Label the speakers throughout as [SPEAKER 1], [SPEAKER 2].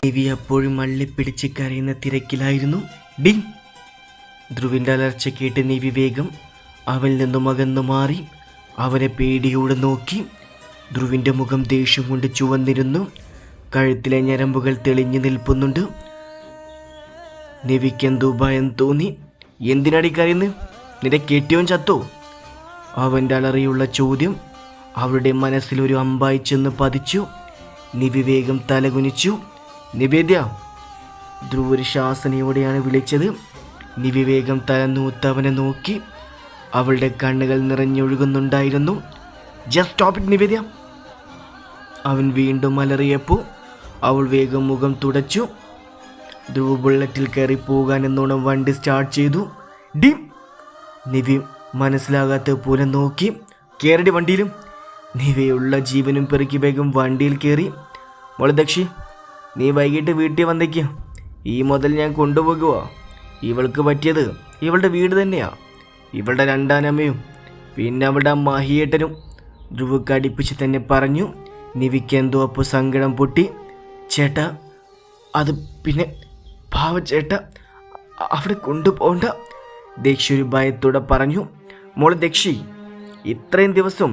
[SPEAKER 1] നിവി അപ്പോഴും അള്ളിപ്പിടിച്ച് കരയുന്ന തിരക്കിലായിരുന്നു. ഡി ധ്രുവിൻ്റെ അലർച്ച കേട്ട് നിവി വേഗം അവനിൽ നിന്നും അകന്നു മാറി അവനെ പേടിയോടെ നോക്കി. ധ്രുവിൻ്റെ മുഖം ദേഷ്യം കൊണ്ട് ചുവന്നിരുന്നു. കഴുത്തിലെ ഞരമ്പുകൾ തെളിഞ്ഞു നിൽപ്പുന്നുണ്ട്. നിവിക്കെന്തോ ഭയം തോന്നി. എന്തിനടി കരയുന്നത്? നിന്റെ കെട്ടിയോൻ ചത്തോ? അവൻ്റെ അലറിയുള്ള ചോദ്യം അവളുടെ മനസ്സിലൊരു അമ്പായി ചെന്ന് പതിച്ചു. നിവി വേഗം തലകുനിച്ചു. നിവേദ്യ! ധ്രുവ് ഒരു ശാസനയോടെയാണ് വിളിച്ചത്. നിവി വേഗം തലനൂത്ത് അവനെ നോക്കി. അവളുടെ കണ്ണുകൾ നിറഞ്ഞൊഴുകുന്നുണ്ടായിരുന്നു. ജസ്റ്റ് സ്റ്റോപ്പ് ഇറ്റ് നിവേദ്യ! അവൻ വീണ്ടും അലറിയപ്പോൾ അവൾ വേഗം മുഖം തുടച്ചു. ധ്രുവ് ബുള്ളറ്റിൽ കയറി പോകാൻ എന്നോണം വണ്ടി സ്റ്റാർട്ട് ചെയ്തു. ഡീം! നിവി മനസ്സിലാകാത്ത പോലെ നോക്കി. കയറടി വണ്ടിയിലും. നിവിയുള്ള ജീവനും പെറുക്കി വേഗം വണ്ടിയിൽ കയറി. മോളെ ദക്ഷി, നീ വൈകിട്ട് വീട്ടിൽ വന്നേക്ക്. ഈ മുതൽ ഞാൻ കൊണ്ടുപോകുക. ഇവൾക്ക് പറ്റിയത് ഇവളുടെ വീട് തന്നെയാ. ഇവളുടെ രണ്ടാനമ്മയും പിന്നെ അവളുടെ മഹിയേട്ടനും. ധ്രുവ് കടിപ്പിച്ച് തന്നെ പറഞ്ഞു. നിവിക്ക് എന്തോ അപ്പോൾ സങ്കടം പൊട്ടി. ചേട്ടാ, അത് പിന്നെ പാവ ചേട്ടാ, അവിടെ കൊണ്ടുപോകണ്ട. ദക്ഷി ഒരു ഭയത്തോടെ പറഞ്ഞു. മോളെ ദക്ഷി, ഇത്രയും ദിവസം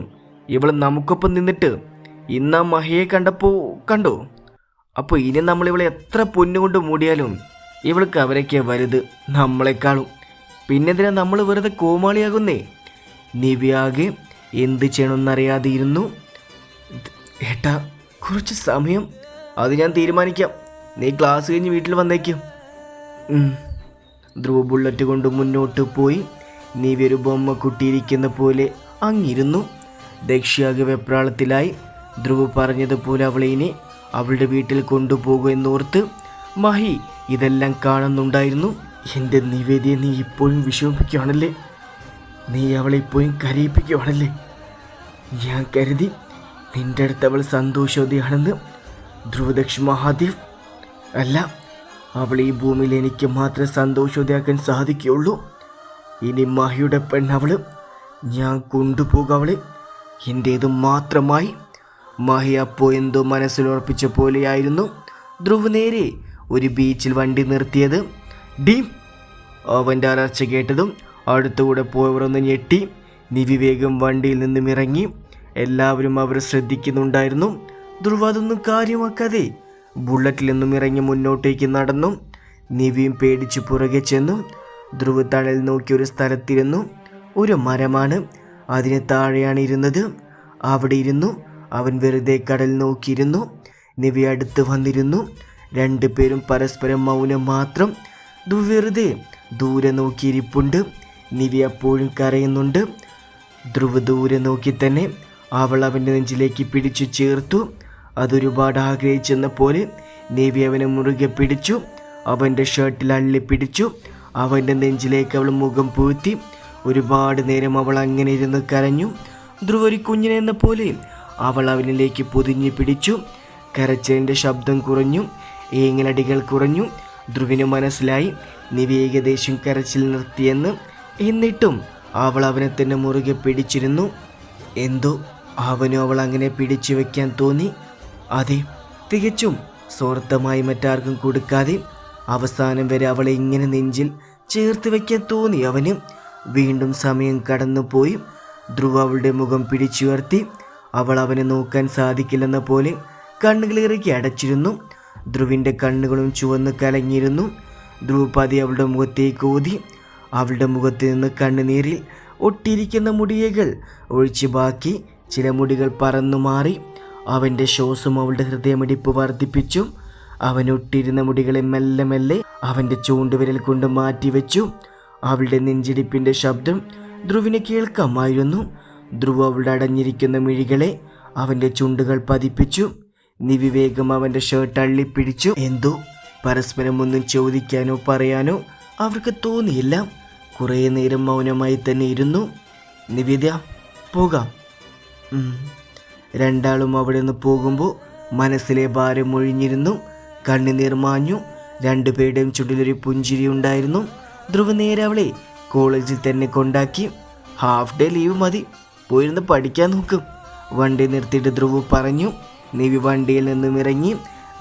[SPEAKER 1] ഇവൾ നമുക്കൊപ്പം നിന്നിട്ട് ഇന്നാ മഹിയെ കണ്ടോ? അപ്പോൾ ഇനി നമ്മളിവളെ എത്ര പൊന്നുകൊണ്ട് മൂടിയാലും ഇവൾക്ക് അവരൊക്കെ വലുത് നമ്മളെക്കാളും. പിന്നെന്തിനാ നമ്മൾ വെറുതെ കോമാളിയാകുന്നേ? നിവ്യാകെ എന്ത് ചെയ്യണമെന്നറിയാതെ ഇരുന്നു. ഏട്ടാ, കുറച്ച് സമയം. അത് ഞാൻ തീരുമാനിക്കാം. നീ ക്ലാസ് കഴിഞ്ഞ് വീട്ടിൽ വന്നേക്കും. ധ്രുവ് ബുള്ളറ്റ് കൊണ്ട് മുന്നോട്ട് പോയി. നിവി ഒരു ബൊമ്മ കുട്ടിയിരിക്കുന്ന പോലെ അങ്ങിരുന്നു. ദക്ഷിയാകെ വെപ്രാളത്തിലായി. ധ്രുവ് പറഞ്ഞതുപോലെ അവളെ ഇനി അവളുടെ വീട്ടിൽ കൊണ്ടുപോകുമെന്നോർത്ത്. മഹി ഇതെല്ലാം കാണുന്നുണ്ടായിരുന്നു. എൻ്റെ നിവേദ്യയെ നീ ഇപ്പോഴും വിഷമിപ്പിക്കുകയാണല്ലേ? നീ അവളെ ഇപ്പോഴും കരയിപ്പിക്കുകയാണല്ലേ? ഞാൻ കരുതി നിൻ്റെ അടുത്ത് അവൾ സന്തോഷവതിയാണെന്ന്. ധ്രുവദക്ഷി മഹാദേവ്, അല്ല, അവൾ ഈ ഭൂമിയിൽ എനിക്ക് മാത്രമേ സന്തോഷവതിയാക്കാൻ സാധിക്കുകയുള്ളൂ. ഇനി മഹിയുടെ പെണ്ണവൾ. ഞാൻ കൊണ്ടുപോകും അവളെ എൻ്റേത് മാത്രമായി. മഹി അപ്പോൾ എന്തോ മനസ്സിലുറപ്പിച്ച പോലെയായിരുന്നു. ധ്രുവ് നേരെ ഒരു ബീച്ചിൽ വണ്ടി നിർത്തിയത്. ഡീം! അവൻ്റെ അലർച്ച കേട്ടതും അടുത്തുകൂടെ പോയവർ ഒന്ന് ഞെട്ടി. നിവി വേഗം വണ്ടിയിൽ നിന്നും ഇറങ്ങി. എല്ലാവരും അവർ ശ്രദ്ധിക്കുന്നുണ്ടായിരുന്നു. ധ്രുവ് അതൊന്നും കാര്യമാക്കാതെ ബുള്ളറ്റിൽ നിന്നും ഇറങ്ങി മുന്നോട്ടേക്ക് നടന്നു. നിവിയും പേടിച്ച് പുറകെ ചെന്നു. ധ്രുവ് തണൽ നോക്കി ഒരു സ്ഥലത്തിരുന്നു. ഒരു മരമാണ്, അതിന് താഴെയാണ് ഇരുന്നത്. അവിടെ ഇരുന്നു അവൻ വെറുതെ കടൽ നോക്കിയിരുന്നു. നിവി അടുത്ത് വന്നിരുന്നു. രണ്ടുപേരും പരസ്പരം മൗനം മാത്രം. ധ്രുവ് വെറുതെ ദൂരെ നോക്കിയിരിപ്പുണ്ട്. നിവി അപ്പോഴും കരയുന്നുണ്ട്. ധ്രുവ് ദൂരെ നോക്കി തന്നെ അവൾ അവൻ്റെ നെഞ്ചിലേക്ക് പിടിച്ചു ചേർത്തു. അതൊരുപാട് ആഗ്രഹിച്ചെന്ന പോലെ നിവി അവനെ മുറുകെ പിടിച്ചു. അവൻ്റെ ഷർട്ടിൽ അള്ളിപ്പിടിച്ചു. അവൻ്റെ നെഞ്ചിലേക്ക് അവൾ മുഖം പൂഴ്ത്തി. ഒരുപാട് നേരം അവൾ അങ്ങനെ ഇരുന്ന് കരഞ്ഞു. ധ്രുവ് ഒരു കുഞ്ഞിനെന്ന പോലെ അവൾ അവനിലേക്ക് പൊതിഞ്ഞു പിടിച്ചു. കരച്ചിലിൻ്റെ ശബ്ദം കുറഞ്ഞു, ഏങ്ങലടികൾ കുറഞ്ഞു. ധ്രുവിന് മനസ്സിലായി നിവി ഏകദേശം കരച്ചിൽ നിർത്തിയെന്ന്. എന്നിട്ടും അവൾ അവനെ തന്നെ മുറുകെ പിടിച്ചിരുന്നു. എന്തോ അവനും അവൾ അങ്ങനെ പിടിച്ചു വയ്ക്കാൻ തോന്നി. അതെ, തികച്ചും സ്വാർത്ഥമായി മറ്റാർക്കും കൊടുക്കാതെ അവസാനം വരെ അവളെ ഇങ്ങനെ നെഞ്ചിൽ ചേർത്ത് വയ്ക്കാൻ തോന്നി അവന്. വീണ്ടും സമയം കടന്നുപോയി. ധ്രുവ് അവളുടെ മുഖം പിടിച്ചുയർത്തി. അവൾ അവനെ നോക്കാൻ സാധിക്കില്ലെന്ന പോലെ കണ്ണുകളിറക്കി അടച്ചിരുന്നു. ധ്രുവിൻ്റെ കണ്ണുകളും ചുവന്ന് കലങ്ങിയിരുന്നു. ധ്രുവ് പതി അവളുടെ മുഖത്തേക്ക് ഊതി. അവളുടെ മുഖത്ത് നിന്ന് കണ്ണുനീരിൽ ഒട്ടിയിരിക്കുന്ന മുടിയകൾ ഒഴിച്ച് ബാക്കി ചില മുടികൾ പറന്നു മാറി. അവൻ്റെ ശ്വാസം അവളുടെ ഹൃദയമിടിപ്പ് വർദ്ധിപ്പിച്ചു. അവനൊട്ടിരുന്ന മുടികളെ മെല്ലെ മെല്ലെ അവൻ്റെ ചൂണ്ടുവിരൽ കൊണ്ട് മാറ്റിവെച്ചു. അവളുടെ നെഞ്ചിടിപ്പിൻ്റെ ശബ്ദം ധ്രുവിനെ കേൾക്കാമായിരുന്നു. ധ്രുവ് അവളുടെ അടഞ്ഞിരിക്കുന്ന മിഴികളെ അവൻ്റെ ചുണ്ടുകൾ പതിപ്പിച്ചു. നിവി വേഗം അവൻ്റെ ഷർട്ട് അള്ളിപ്പിടിച്ചു. എന്തോ പരസ്പരം ഒന്നും ചോദിക്കാനോ പറയാനോ അവർക്ക് തോന്നിയില്ല. കുറേ നേരം മൗനമായി തന്നെ ഇരുന്നു. നിവേദ്യ, പോകാം. രണ്ടാളും അവിടെ നിന്ന് പോകുമ്പോൾ മനസ്സിലെ ഭാരം ഒഴിഞ്ഞിരുന്നു. കണ്ണുനീർ മാഞ്ഞു. രണ്ടുപേരുടെയും ചുണ്ടിലൊരു പുഞ്ചിരി ഉണ്ടായിരുന്നു. ധ്രുവ് നേരെ അവളെ കോളേജിൽ തന്നെ കൊണ്ടാക്കി. ഹാഫ് ഡേ ലീവ് മതി, പോയിരുന്ന് പഠിക്കാൻ നോക്കും. വണ്ടി നിർത്തിയിട്ട് ധ്രുവ് പറഞ്ഞു. നിവി വണ്ടിയിൽ നിന്നും ഇറങ്ങി.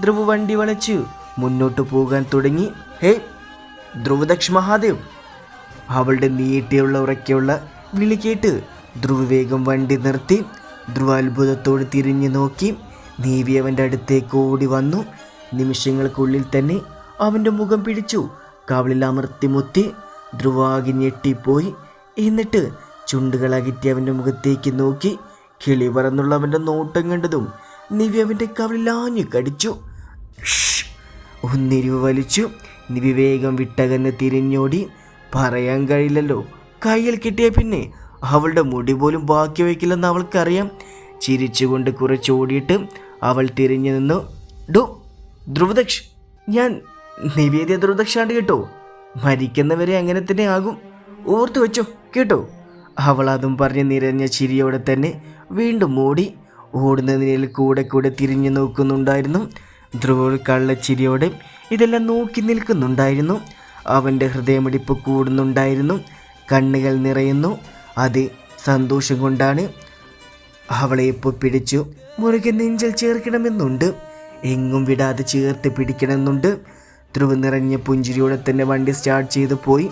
[SPEAKER 1] ധ്രുവ് വണ്ടി വളച്ചു മുന്നോട്ട് പോകാൻ തുടങ്ങി. ഹേ ധ്രുവദക്ഷ് മഹാദേവ്! അവളുടെ നീട്ടിയുള്ള ഉറക്കെയുള്ള വിളി കേട്ട് ധ്രുവ് വേഗം വണ്ടി നിർത്തി. ധ്രുവ അത്ഭുതത്തോട് തിരിഞ്ഞു നോക്കി. നീവി അവൻ്റെ അടുത്തേക്ക് ഓടി വന്നു. നിമിഷങ്ങൾക്കുള്ളിൽ തന്നെ അവൻ്റെ മുഖം പിടിച്ചു കവിളിൽ അമർത്തി മുത്തി. ധ്രുവ ആകെ ഞെട്ടിപ്പോയി. എന്നിട്ട് ചുണ്ടുകൾ അകറ്റി അവൻ്റെ മുഖത്തേക്ക് നോക്കി. കിളി പറന്നുള്ള അവൻ്റെ നോട്ടം കണ്ടതും നിവി അവൻ്റെ കവിളിൽ ആഞ്ഞു കടിച്ചു. ഒന്നിരിവ് വലിച്ചു. നിവി വേഗം വിട്ടകന്ന് തിരിഞ്ഞോടി. പറയാൻ കഴിയില്ലല്ലോ, കയ്യിൽ കിട്ടിയ പിന്നെ അവളുടെ മുടി പോലും ബാക്കി വയ്ക്കില്ലെന്ന് അവൾക്കറിയാം. ചിരിച്ചുകൊണ്ട് കുറച്ചോടിയിട്ട് അവൾ തിരിഞ്ഞു നിന്നു. ഡോ ധ്രുവദക്ഷ്, ഞാൻ നിവേദ്യ ധ്രുവദക്ഷാണ്ട് കേട്ടോ. മരിക്കുന്നവരെ അങ്ങനെ തന്നെ ആകും, ഓർത്തു വെച്ചോ കേട്ടോ. അവൾ അതും പറഞ്ഞ് നിറഞ്ഞ ചിരിയോടെ തന്നെ വീണ്ടും ഓടി. ഓടുന്നതിനിൽ കൂടെ തിരിഞ്ഞു നോക്കുന്നുണ്ടായിരുന്നു. ധ്രുവ കള്ളച്ചിരിയോടെ ഇതെല്ലാം നോക്കി നിൽക്കുന്നുണ്ടായിരുന്നു. അവൻ്റെ ഹൃദയമിടിപ്പ് കൂടുന്നുണ്ടായിരുന്നു. കണ്ണുകൾ നിറയുന്നു. അത് സന്തോഷം കൊണ്ടാണ്. അവളെ ഇപ്പോൾ പിടിച്ചു മുറുകെ നെഞ്ചിൽ ചേർക്കണമെന്നുണ്ട്. എങ്ങും വിടാതെ ചേർത്ത് പിടിക്കണമെന്നുണ്ട്. ധ്രുവ നിറഞ്ഞ പുഞ്ചിരിയോടെ തന്നെ വണ്ടി സ്റ്റാർട്ട് ചെയ്തു പോയി.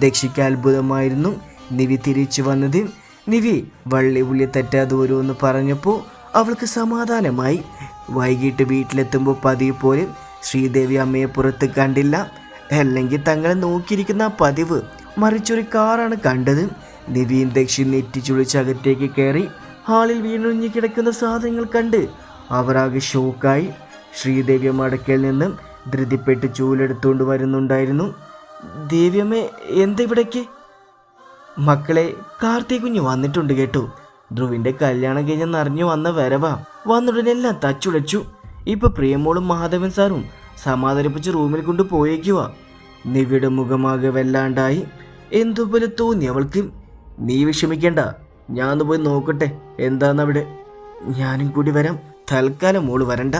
[SPEAKER 1] ദക്ഷിക്ക് അത്ഭുതമായിരുന്നു നിവി തിരിച്ചു വന്നത്. നിവി വള്ളി ഉള്ളി തെറ്റാതെ ഓരോന്ന് പറഞ്ഞപ്പോൾ അവൾക്ക് സമാധാനമായി. വൈകിട്ട് വീട്ടിലെത്തുമ്പോൾ പതിവ് പോലെ ശ്രീദേവി അമ്മയെ പുറത്ത് കണ്ടില്ല. അല്ലെങ്കിൽ തങ്ങളെ നോക്കിയിരിക്കുന്ന ആ പതിവ് മറിച്ചൊരു കാറാണ് കണ്ടത്. നിവിയും ദക്ഷി നെറ്റിച്ചുളിച്ച് അകത്തേക്ക് കയറി. ഹാളിൽ വീണൊഴിഞ്ഞ് കിടക്കുന്ന സാധനങ്ങൾ കണ്ട് അവർ ആകെ ഷോക്കായി. ശ്രീദേവി മടക്കയിൽ നിന്നും ധൃതിപ്പെട്ട് ചൂലെടുത്തുകൊണ്ട് വരുന്നുണ്ടായിരുന്നു. ദേവിയമ്മേ, എന്താ ഇവിടേക്ക്? മക്കളെ, കാർത്തിക് കുഞ്ഞ് വന്നിട്ടുണ്ട് കേട്ടോ. ധ്രുവിൻ്റെ കല്യാണം കഴിഞ്ഞെന്ന് അറിഞ്ഞു വന്ന വരവാ. വന്നുടനെ എല്ലാം തച്ചുടച്ചു. ഇപ്പൊ പ്രിയമോളും മഹാദേവൻ സാറും സമാധാനിപ്പിച്ച് റൂമിൽ കൊണ്ട് പോയേക്കുവാ. നിവിയുടെ മുഖമാകെ വല്ലാണ്ടായി. എന്തുപോലെ തോന്നി അവൾക്ക്. നീ വിഷമിക്കണ്ട, ഞാനൊന്ന് പോയി നോക്കട്ടെ എന്താന്നവിടെ. ഞാനും കൂടി വരാം. തൽക്കാലം മോള് വരണ്ട.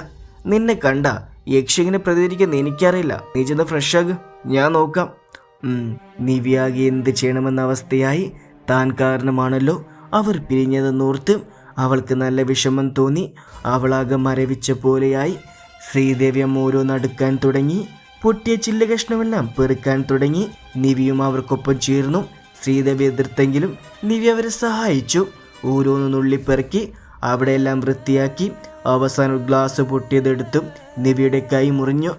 [SPEAKER 1] നിന്നെ കണ്ട യക്ഷിങ്ങനെ പ്രതികരിക്കുന്ന എനിക്കറിയില്ല. നീ ചെന്ന് ഫ്രഷാക്, ഞാൻ നോക്കാം. നിവിയാകെ എന്ത് ചെയ്യണമെന്ന അവസ്ഥയായി. താൻ കാരണമാണല്ലോ അവർ പിരിഞ്ഞതെന്നോർത്ത് അവൾക്ക് നല്ല വിഷമം തോന്നി. അവളാകെ മരവിച്ച പോലെയായി. ശ്രീദേവി അമ്മ ഓരോന്നടുക്കാൻ തുടങ്ങി. പൊട്ടിയ ചില്ല കഷ്ണമെല്ലാം പെറുക്കാൻ തുടങ്ങി. നിവിയും അവർക്കൊപ്പം ചേർന്നു. ശ്രീദേവി എതിർത്തെങ്കിലും നിവി അവരെ സഹായിച്ചു. ഓരോന്ന് നുള്ളിപ്പെറുക്കി അവിടെയെല്ലാം വൃത്തിയാക്കി. അവസാനം ഗ്ലാസ് പൊട്ടിയതെടുത്തും നിവിയുടെ കൈ മുറിഞ്ഞു.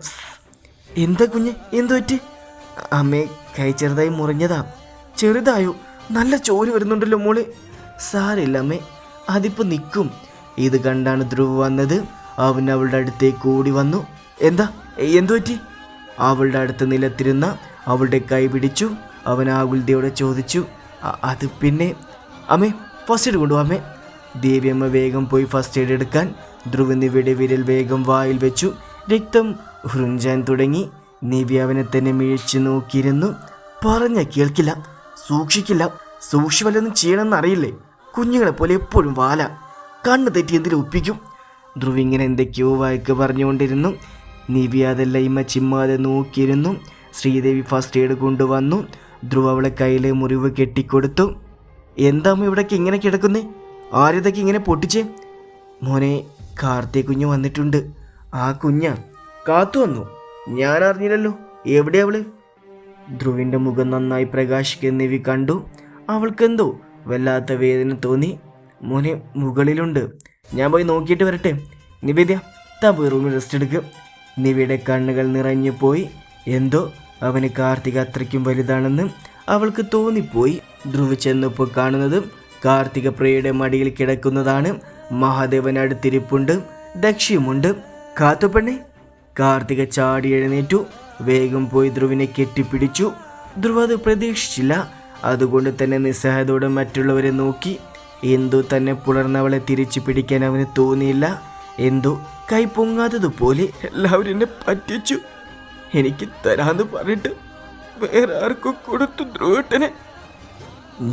[SPEAKER 1] എന്താ കുഞ്ഞ്, എന്തു പറ്റി? അമ്മേ, കൈ ചെറുതായി മുറിഞ്ഞതാ. ചെറുതായോ? നല്ല ചോര വരുന്നുണ്ടല്ലോ മോള്. സാരില്ല അമ്മേ, അതിപ്പോൾ നിൽക്കും. ഇത് കണ്ടാണ് ധ്രുവ് വന്നത്. അവൻ അവളുടെ അടുത്തേക്ക് ഓടി വന്നു. എന്തു പറ്റി? അവളുടെ അടുത്ത് നിലത്തിരുന്ന അവളുടെ കൈ പിടിച്ചു. അവൻ ആകുലതയോടെ ചോദിച്ചു. അത് പിന്നെ അമ്മേ, ഫസ്റ്റ് എയ്ഡ് കൊണ്ടുപോ അമ്മേ. ദേവിയമ്മ വേഗം പോയി ഫസ്റ്റ് എയ്ഡ് എടുക്കാൻ. ധ്രുവ് നിവിയുടെ വിരൽ വേഗം വായിൽ വെച്ചു. രക്തം ഉറിഞ്ചാൻ തുടങ്ങി. നിവി അവനെ തന്നെ മിഴിച്ചു നോക്കിയിരുന്നു. പറഞ്ഞ കേൾക്കില്ല, സൂക്ഷിക്കില്ല. സൂക്ഷിവല്ലൊന്നും ചെയ്യണമെന്ന് അറിയില്ലേ? കുഞ്ഞുങ്ങളെ പോലെ എപ്പോഴും വാല. കണ്ണ് തെറ്റി എന്തിനും ഒപ്പിക്കും. ധ്രുവ് ഇങ്ങനെ എന്തൊക്കെയോ വായിക്ക് പറഞ്ഞുകൊണ്ടിരുന്നു. നിവി അതെല്ലാം ഇമ്മ ചിമ്മാതെ നോക്കിയിരുന്നു. ശ്രീദേവി ഫസ്റ്റ് എയ്ഡ് കൊണ്ടുവന്നു. ധ്രുവ് അവളെ കയ്യിലെ മുറിവ് കെട്ടിക്കൊടുത്തു. എന്താമ്മ ഇവിടേക്ക് ഇങ്ങനെ കിടക്കുന്നേ? ആര്യതൊക്കെ ഇങ്ങനെ പൊട്ടിച്ചേ? മോനെ, കാർത്തിക് കുഞ്ഞ് വന്നിട്ടുണ്ട്. ആ കുഞ്ഞാ? കാത്തു വന്നു? ഞാൻ അറിഞ്ഞില്ലല്ലോ. എവിടെ അവള്? ധ്രുവിൻ്റെ മുഖം നന്നായി പ്രകാശിക്കുന്ന നിവി കണ്ടു. അവൾക്കെന്തോ വല്ലാത്ത വേദന തോന്നി. മോനെ, മുകളിലുണ്ട്. ഞാൻ പോയി നോക്കിയിട്ട് വരട്ടെ. നിവേദ്യ, താ പോയി റൂമിൽ റെസ്റ്റ് എടുക്കുക. നിവിയുടെ കണ്ണുകൾ നിറഞ്ഞു പോയി. എന്തോ അവന് കാർത്തിക് അത്രയ്ക്കും വലുതാണെന്ന് അവൾക്ക് തോന്നിപ്പോയി. ധ്രുവ് ചെന്നപ്പോൾ കാണുന്നത് കാർത്തിക പ്രിയയുടെ മടിയിൽ കിടക്കുന്നതാണ്. മഹാദേവൻ അടുത്തിരിപ്പുണ്ട്. ദക്ഷിയുമുണ്ട്. കാത്തുപെണ്ണെ. കാർത്തിക ചാടി എഴുന്നേറ്റു. വേഗം പോയി ധ്രുവിനെ കെട്ടിപ്പിടിച്ചു. ധ്രുവ് അത് പ്രതീക്ഷിച്ചില്ല. അതുകൊണ്ട് തന്നെ നിസ്സഹായതയോടെ മറ്റുള്ളവരെ നോക്കി. എന്തോ തന്നെ പുലർന്നവളെ തിരിച്ചു പിടിക്കാൻ അവന് തോന്നിയില്ല. എന്തോ കൈ പൊങ്ങാത്തതുപോലെ. എല്ലാവരും എന്നെ പറ്റിച്ചു. എനിക്ക് തരാന്ന് പറഞ്ഞിട്ട് വേറെ ആർക്കും കൊടുത്തു ധ്രുവേട്ടനെ.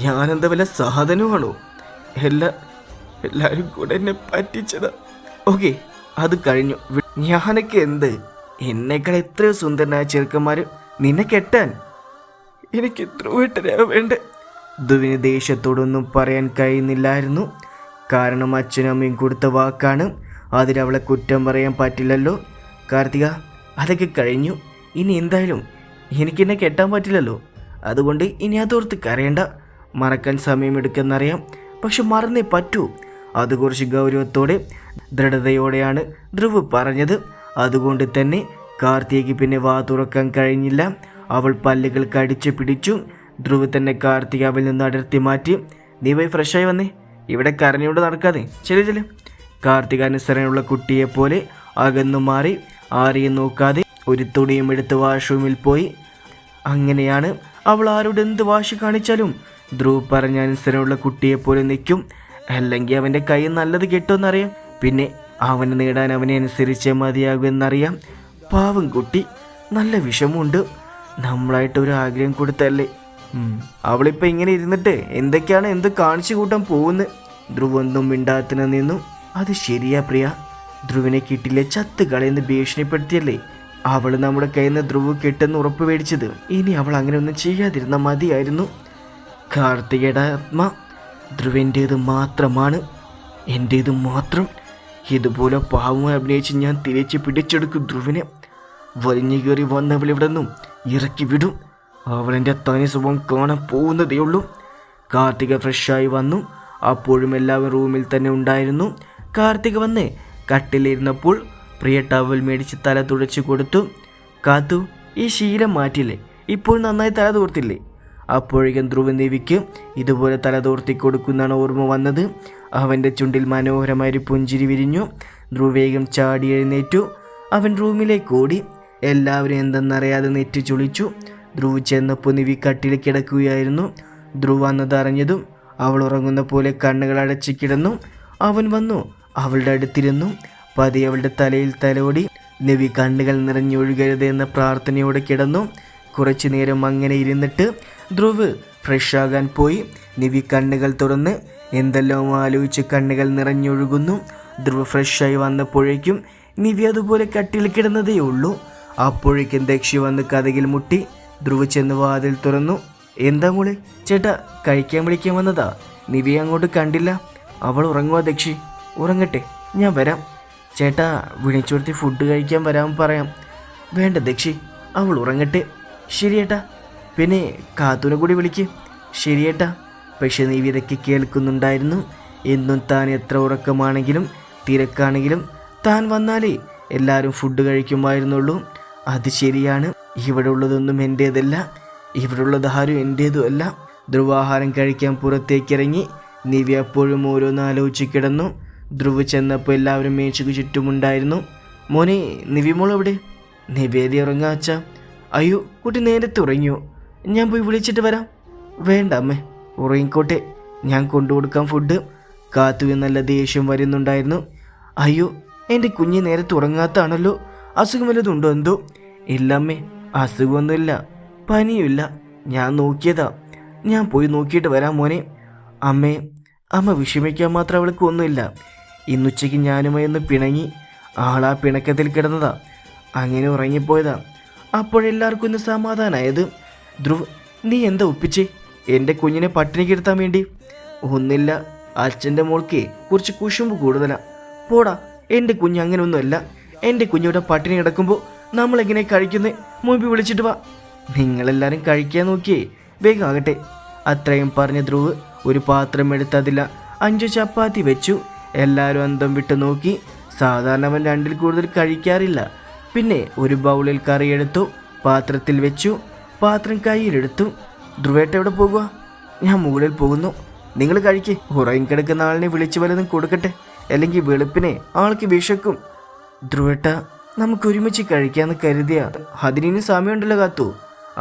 [SPEAKER 1] ഞാനെന്താ വല്ല സാധനമാണോ? എല്ലാവരും കൂടെ എന്നെ പറ്റിച്ചതാ. ഓക്കെ, അത് കഴിഞ്ഞു. ഞാനൊക്കെ എന്ത്? എന്നേക്കാൾ എത്രയോ സുന്ദരനായ ചെറുക്കന്മാർ നിന്നെ കെട്ടാൻ. എനിക്ക് ധ്രുവേട്ടനാ വേണ്ടേ. ധ്രുവിന് ദേഷ്യത്തോടൊന്നും പറയാൻ കഴിയുന്നില്ലായിരുന്നു. കാരണം അച്ഛനും അമ്മയും കൊടുത്ത വാക്കാണ്. അതിലവളെ കുറ്റം പറയാൻ പറ്റില്ലല്ലോ. കാർത്തിക, അതൊക്കെ കഴിഞ്ഞു. ഇനി എന്തായാലും എനിക്കെന്നെ കെട്ടാൻ പറ്റില്ലല്ലോ. അതുകൊണ്ട് ഇനി അതോർത്ത് കരയണ്ട. മറക്കാൻ സമയമെടുക്കെന്നറിയാം, പക്ഷെ മറന്നേ പറ്റൂ. അത് കുറച്ച് ഗൗരവത്തോടെ ദൃഢതയോടെയാണ് ധ്രുവ് പറഞ്ഞത്. അതുകൊണ്ട് തന്നെ കാർത്തികയ്ക്ക് പിന്നെ വാ തുറക്കാൻ കഴിഞ്ഞില്ല. അവൾ പല്ലുകൾ കടിച്ചു പിടിച്ചു. ധ്രുവ് തന്നെ കാർത്തിക അവളിൽ നിന്ന് അടർത്തി മാറ്റി. നീ പോയി ഫ്രഷായി വന്നേ, ഇവിടെ കരഞ്ഞുകൊണ്ട് നടക്കാതെ. ചെല്ലു. കാർത്തിക അനുസരണയുള്ള കുട്ടിയെപ്പോലെ അകന്നു മാറി ആരെയും നോക്കാതെ ഒരു തുണിയും എടുത്ത് വാഷ്റൂമിൽ പോയി. അങ്ങനെയാണ് അവൾ ആരോട് എന്ത് വാശി കാണിച്ചാലും ധ്രുവ് പറഞ്ഞ അനുസരണമുള്ള കുട്ടിയെപ്പോലെ നിൽക്കും. അല്ലെങ്കിൽ അവൻ്റെ കൈ നല്ലത് കിട്ടുമെന്നറിയാം. പിന്നെ അവന് നേടാൻ അവനെ അനുസരിച്ചേ മതിയാകുമെന്നറിയാം. പാവം കുട്ടി, നല്ല വിഷമമുണ്ട്. നമ്മളായിട്ടൊരു ആഗ്രഹം കൊടുത്തല്ലേ. അവളിപ്പോൾ ഇങ്ങനെ ഇരുന്നിട്ട് എന്ത് കാണിച്ചു കൂട്ടാൻ പോകുന്നു. ധ്രുവ് ഒന്നും മിണ്ടാത്തിന് നിന്നു. അത് ശരിയാ പ്രിയ, ധ്രുവിനെ കിട്ടില്ല ചത്ത് കളയെന്ന് ഭീഷണിപ്പെടുത്തിയല്ലേ അവൾ നമ്മുടെ കയ്യിൽ നിന്ന് ധ്രുവ് കിട്ടുന്ന ഉറപ്പ് മേടിച്ചത്. ഇനി അവൾ അങ്ങനെ ഒന്നും ചെയ്യാതിരുന്ന മതിയായിരുന്നു. കാർത്തികയുടെ ആത്മ ധ്രുവൻ്റേത് മാത്രമാണ്, എൻ്റേത് മാത്രം. ഇതുപോലെ പാവമായി അഭിനയിച്ച് ഞാൻ തിരിച്ച് പിടിച്ചെടുക്കും ധ്രുവിനെ. വലിഞ്ഞു കയറി വന്നവളിവിടെ നിന്നും ഇറക്കി വിടും. അവളെൻ്റെ തനി സ്വഭാവം കാണാൻ പോകുന്നതേ ഉള്ളൂ. കാർത്തിക ഫ്രഷായി വന്നു. അപ്പോഴും എല്ലാവരും റൂമിൽ തന്നെ ഉണ്ടായിരുന്നു. കാർത്തിക വന്ന് കട്ടിലിരുന്നപ്പോൾ പ്രിയ ടവൽ മേടിച്ച് തല തുടച്ചു കൊടുത്തു. കാത്തു, ഈ ശീലം മാറ്റില്ലേ? ഇപ്പോൾ നന്നായി തല തോർത്തില്ലേ? അപ്പോഴേക്കും ധ്രുവ നിവിക്ക് ഇതുപോലെ തല തോർത്തി കൊടുക്കുന്നതാണ് ഓർമ്മ വന്നത്. അവൻ്റെ ചുണ്ടിൽ മനോഹരമായൊരു പുഞ്ചിരി വിരിഞ്ഞു. ധ്രുവ വേഗം ചാടി എഴുന്നേറ്റു. അവൻ റൂമിലേക്ക് ഓടി. എല്ലാവരും എന്തെന്നറിയാതെ നെറ്റി ചുളിച്ചു. ധ്രുവ് ചെന്നപ്പോൾ നിവി കട്ടിൽ കിടക്കുകയായിരുന്നു. ധ്രുവ വന്നതറിഞ്ഞതും അവൾ ഉറങ്ങുന്ന പോലെ കണ്ണുകൾ അടച്ചു കിടന്നു. അവൻ വന്നു അവളുടെ അടുത്തിരുന്നു. പതിയെ അവളുടെ തലയിൽ തലോടി. നിവി കണ്ണുകൾ നിറഞ്ഞൊഴുകരുത് എന്ന പ്രാർത്ഥനയോടെ കിടന്നു. കുറച്ചു നേരം അങ്ങനെ ഇരുന്നിട്ട് ധ്രുവ് ഫ്രഷാകാൻ പോയി. നിവി കണ്ണുകൾ തുറന്ന് എന്തെല്ലാം ആലോചിച്ച് കണ്ണുകൾ നിറഞ്ഞൊഴുകുന്നു. ധ്രുവ് ഫ്രഷായി വന്നപ്പോഴേക്കും നിവി അതുപോലെ കട്ടിൽ കിടന്നതേ ഉള്ളൂ. അപ്പോഴേക്കും ദക്ഷി വന്ന് കതകിൽ മുട്ടി. ധ്രുവ് ചെന്ന് വാതിൽ തുറന്നു. എന്താ മോളെ? ചേട്ടാ, കഴിക്കാൻ വിളിക്കാൻ വന്നതാ. നിവിയെ അങ്ങോട്ട് കണ്ടില്ല. അവൾ ഉറങ്ങുക ദക്ഷി. ഉറങ്ങട്ടെ, ഞാൻ വരാം. ചേട്ടാ, വിളിച്ചുകൊടുത്ത് ഫുഡ് കഴിക്കാൻ വരാൻ പറയാം. വേണ്ട ദക്ഷി, അവൾ ഉറങ്ങട്ടെ. ശരിയേട്ടാ. പിന്നെ കാത്തൂനെ കൂടി വിളിക്ക്. ശരിയേട്ടാ. പക്ഷെ നിവി ഇതൊക്കെ കേൾക്കുന്നുണ്ടായിരുന്നു. എന്നും താൻ എത്ര ഉറക്കമാണെങ്കിലും തിരക്കാണെങ്കിലും താൻ വന്നാലേ എല്ലാവരും ഫുഡ് കഴിക്കുമായിരുന്നുള്ളൂ. അത് ശരിയാണ്. ഇവിടെ ഉള്ളതൊന്നും എൻ്റേതല്ല, ഇവിടെ ഉള്ളത് ആരും എൻ്റേതും അല്ല. ധ്രുവാഹാരം കഴിക്കാൻ പുറത്തേക്കിറങ്ങി. നിവി അപ്പോഴും ഓരോന്ന് ആലോചിച്ച് കിടന്നു. ധ്രുവ് ചെന്നപ്പോൾ എല്ലാവരും മേശയ്ക്ക് ചുറ്റുമുണ്ടായിരുന്നു. മോനെ, നിവി മോൾ എവിടെ? നിവേദി ഉറങ്ങാ അച്ഛാ. അയ്യോ, കുട്ടി നേരത്തെ ഉറങ്ങിയോ? ഞാൻ പോയി വിളിച്ചിട്ട് വരാം. വേണ്ട അമ്മേ, ഉറങ്ങിക്കോട്ടെ, ഞാൻ കൊണ്ടുകൊടുക്കാം ഫുഡ്. കാത്തുവിന് നല്ല ദേഷ്യം വരുന്നുണ്ടായിരുന്നു. അയ്യോ, എൻ്റെ കുഞ്ഞ് നേരത്തെ ഉറങ്ങാത്താണല്ലോ. അസുഖം വല്ലതുണ്ടോ എന്തോ? ഇല്ലമ്മേ, അസുഖമൊന്നുമില്ല, പനിയുമില്ല. ഞാൻ നോക്കിയതാ. ഞാൻ പോയി നോക്കിയിട്ട് വരാം മോനെ. അമ്മ വിഷമിക്കാൻ മാത്രം അവൾക്ക് ഒന്നുമില്ല. ഇന്നുച്ചയ്ക്ക് ഞാനുമായി ഒന്ന് പിണങ്ങി. ആളാ പിണക്കത്തിൽ കിടന്നതാ, അങ്ങനെ ഉറങ്ങിപ്പോയതാ. അപ്പോഴെല്ലാവർക്കും ഒന്ന് സമാധാനമായത്. ധ്രുവ്, നീ എന്താ ഒപ്പിച്ചേ? എൻ്റെ കുഞ്ഞിനെ പട്ടിണി കിടത്താൻ വേണ്ടി? ഒന്നില്ല, അച്ഛൻ്റെ മോൾക്ക് കുറച്ച് കുശുമ്പ് കൂടുതലാ. പോടാ, എൻ്റെ കുഞ്ഞ് അങ്ങനെയൊന്നുമല്ല. എൻ്റെ കുഞ്ഞിവിടെ പട്ടിണി കിടക്കുമ്പോൾ നമ്മളെങ്ങനെ കഴിക്കുന്നത്? മുൻപ് വിളിച്ചിട്ട് വാ. നിങ്ങളെല്ലാവരും കഴിക്കാൻ നോക്കിയേ, വേഗം ആകട്ടെ. അത്രയും പറഞ്ഞ ധ്രുവ് ഒരു പാത്രം എടുത്ത് അതിൽ 5 ചപ്പാത്തി വെച്ചു. എല്ലാവരും അന്തം വിട്ട് നോക്കി. സാധാരണ അവൻ 2ൽ കൂടുതൽ കഴിക്കാറില്ല. പിന്നെ ഒരു ബൗളിൽ കറി എടുത്തു, പാത്രത്തിൽ വെച്ചു. പാത്രം കയ്യിലെടുത്തു. ധ്രുവേട്ട എവിടെ പോകുക? ഞാൻ മുകളിൽ പോകുന്നു. നിങ്ങൾ കഴിക്കേ. ഉറങ്ങിക്കിടക്കുന്ന ആളിനെ വിളിച്ച് വല്ലതും കൊടുക്കട്ടെ, അല്ലെങ്കിൽ വെളുപ്പിനെ ആൾക്ക് വിശക്കും. ധ്രുവേട്ട, നമുക്ക് ഒരുമിച്ച് കഴിക്കാമെന്ന് കരുതിയ. അതിന് സമയമുണ്ടല്ലോ കാത്തു.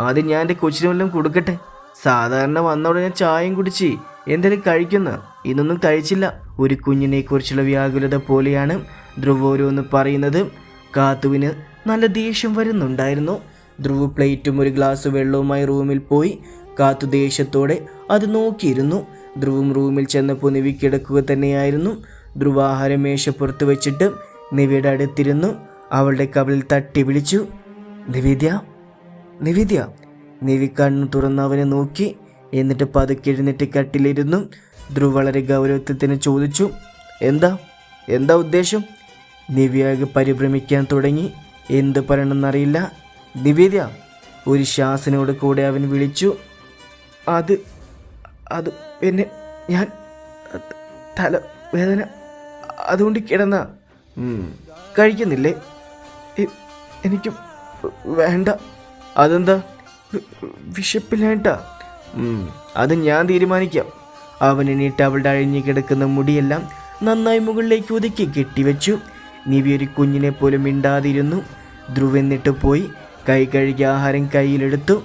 [SPEAKER 1] ആദ്യം ഞാൻ എൻ്റെ കൊച്ചിന് വല്ലതും കൊടുക്കട്ടെ. സാധാരണ വന്ന ഉടനെ ചായയും കുടിച്ച് എന്തെങ്കിലും കഴിക്കുന്ന, ഇതൊന്നും കഴിച്ചില്ല. ഒരു കുഞ്ഞിനെ കുറിച്ചുള്ള വ്യാകുലത പോലെയാണ് ധ്രുവ് ഓരോന്ന് പറയുന്നത്. കാത്തുവിന് നല്ല ദേഷ്യം വരുന്നുണ്ടായിരുന്നു. ധ്രുവ് പ്ലേറ്റും ഒരു ഗ്ലാസ് വെള്ളവുമായി റൂമിൽ പോയി. കാത്തു ദേഷ്യത്തോടെ അത് നോക്കിയിരുന്നു. ധ്രുവും റൂമിൽ ചെന്നപ്പോൾ നിവി കിടക്കുക തന്നെയായിരുന്നു. ധ്രുവ് ആഹാരം മേശപ്പുറത്ത് വെച്ചിട്ട് നിവിയുടെ അടുത്തിരുന്നു. അവളുടെ കവിളിൽ തട്ടി വിളിച്ചു, നിവേദ്യ, നിവേദ്യ. നിവി കണ്ണു തുറന്ന് അവനെ നോക്കി. എന്നിട്ട് പതുക്കെ എഴുന്നേറ്റ് കട്ടിലിരുന്നു. ധ്രുവ് വളരെ ഗൗരവത്തിന് ചോദിച്ചു, എന്താ ഉദ്ദേശം? നിവിയാകെ പരിഭ്രമിക്കാൻ തുടങ്ങി. എന്ത് പറയണമെന്നറിയില്ല. നിവേദ്യ, ഒരു ശ്വാസനോട് കൂടെ അവൻ വിളിച്ചു. അത് അത് പിന്നെ ഞാൻ തലവേദന അതുകൊണ്ട് കിടന്ന കഴിക്കുന്നില്ലേ? എനിക്ക് വേണ്ട. അതെന്താ? വിശപ്പില്ലായിട്ടാ? അത് ഞാൻ തീരുമാനിക്കാം. അവൻ എണീറ്റ് അവളുടെ അഴിഞ്ഞു കിടക്കുന്ന മുടിയെല്ലാം നന്നായി മുകളിലേക്ക് ഒതുക്കി കെട്ടിവെച്ചു. നിവി ഒരു കുഞ്ഞിനെ പോലും മിണ്ടാതിരുന്നു. ധ്രുവ് എന്നിട്ട് പോയി കൈ കഴുകി ആഹാരം കയ്യിലെടുത്തു.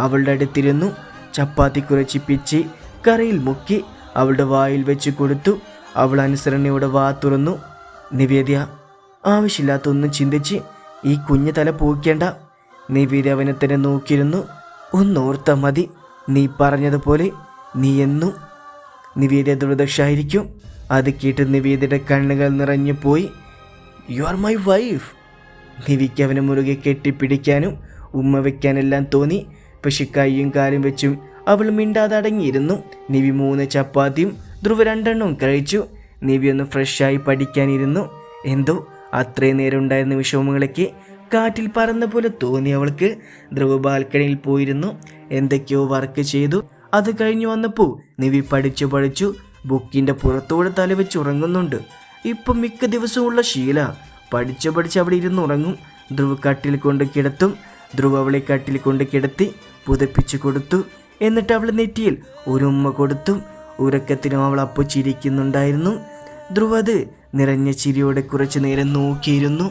[SPEAKER 1] അവളുടെ അടുത്തിരുന്നു. ചപ്പാത്തി കുറച്ച് പിച്ചി കറിയിൽ മുക്കി അവളുടെ വായിൽ വെച്ച് കൊടുത്തു. അവൾ അനുസരണയോടെ വാ തുറന്നു. നിവേദ്യ, ആവശ്യമില്ലാത്തൊന്നും ചിന്തിച്ച് ഈ കുഞ്ഞ് തല പൂക്കേണ്ട. നിവേദ്യ അവനെ തന്നെ നോക്കിയിരുന്നു. ഒന്നോർത്ത മതി, നീ പറഞ്ഞതുപോലെ നീ എന്നും നിവേദ്യ ദുർദക്ഷായിരിക്കും. അത് കേട്ട് നിവേദ്യയുടെ കണ്ണുകൾ നിറഞ്ഞു പോയി. You are my wife. നിവിക്ക് അവനെ മുറുകെ കെട്ടിപ്പിടിക്കാനും ഉമ്മ വയ്ക്കാനെല്ലാം തോന്നി. പക്ഷെ കൈയും കാലും വെച്ചും അവൾ മിണ്ടാതെ അടങ്ങിയിരുന്നു. നിവി 3 ചപ്പാത്തിയും ധ്രുവ് 2 എണ്ണവും കഴിച്ചു. നിവി ഒന്ന് ഫ്രഷായി പഠിക്കാനിരുന്നു. എന്തോ അത്രയും നേരം ഉണ്ടായിരുന്ന വിഷമങ്ങളൊക്കെ കാറ്റിൽ പറന്ന പോലെ തോന്നി അവൾക്ക്. ധ്രുവ് ബാൽക്കണിയിൽ പോയിരുന്നു. എന്തൊക്കെയോ വർക്ക് ചെയ്തു. അത് കഴിഞ്ഞു വന്നപ്പോൾ നിവി പഠിച്ചു ബുക്കിൻ്റെ പുറത്തോടെ തലവെച്ച് ഉറങ്ങുന്നുണ്ട്. ഇപ്പം മിക്ക ദിവസമുള്ള ശീല. പഠിച്ച് അവിടെ ഇരുന്ന് ഉറങ്ങും. ധ്രുവ് കട്ടിൽ കൊണ്ട് കിടത്തും. ധ്രുവ് അവളെ കട്ടിൽ കൊണ്ട് കിടത്തി പുതപ്പിച്ചു കൊടുത്തു. എന്നിട്ട് അവൾ നെറ്റിയിൽ ഒരു ഉമ്മ കൊടുത്തു. ഉറക്കത്തിനും അവൾ അപ്പോൾ ചിരിക്കുന്നുണ്ടായിരുന്നു. ധ്രുവ് അത് നിറഞ്ഞ ചിരിയോടെ കുറച്ചു നേരം നോക്കിയിരുന്നു.